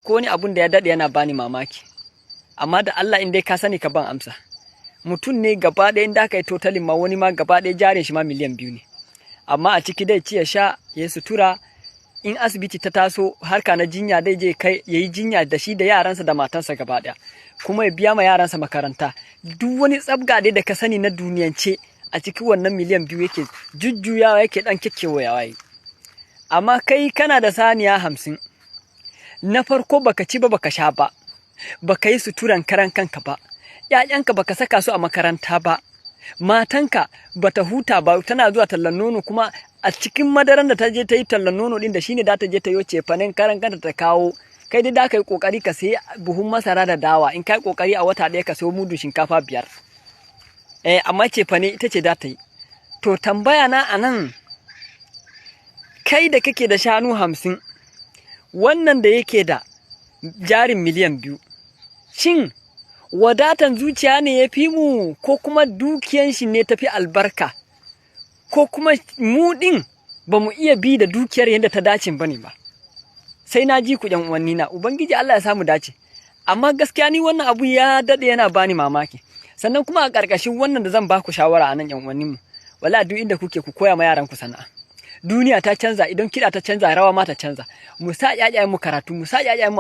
akwai wani abun da ya daɗe yana bani mamaki. Amma da Allah in dai ka sani ka ban amsa. Mutum ne gaba ɗaya inda aka yi totalin ma wani ma gaba ɗaya jarin shi ma miliyan 2 ne. Amma a ciki dai ci ya sha ya sutura, in asibiti ta taso harka na jinya dai je kai ya yi jinya da shi da yaransa da matansa gaba ɗaya. Kuma ya biya ma yaransa makaranta. Duk wani tsabga dai da ka sani na duniyance a cikin wannan miliyan 2 yake jujjuyawa yake ɗan kekkewayawa yi. Amma kai kana da saniya 50. Na farko baka ci ba baka sha ba. Baka yi suturan karan kanka ba. ‘Ya'yanka baka saka su a makaranta ba. Matanka bata huta ba, tana zuwa tallan nono, kuma a cikin madaran da ta je ta yi tallan nono din da shine da ta je ta yi cefanen karan kanta ta kawo. Kai dai da ka yi kokari ka sayi buhun masara da dawa, in kai kokari a wata ɗaya ka sayo mudu shinkafa 5. Amma cefane ita ce da ta yi. To tambaya na anan, kai da kake da shanu 50, wannan da yake da jarin miliyan 2, shin wadatan zuciya ne ya fi mu, ko kuma dukiyan shi ne tafi albarka, ko kuma mu ɗin ba mu iya bi da dukiyar yadda ta dace ba ne ba? Sai na ji ku ‘yan uwanni na, Ubangiji Allah ya samu dace. Amma gaskiya ni wannan abu ya daɗe yana bani mamaki. Sannan kuma a ƙarƙashin wannan da zan ba ku shawara a nan ‘yan uwanninmu, wala duk inda kuke ku koya ma yaranku sana'a. Duniya ta canza, idan kiɗa ta canza rawa ma ta canza. Mu sa ‘ya'yayenmu karatu, mu sa ‘ya'yayenmu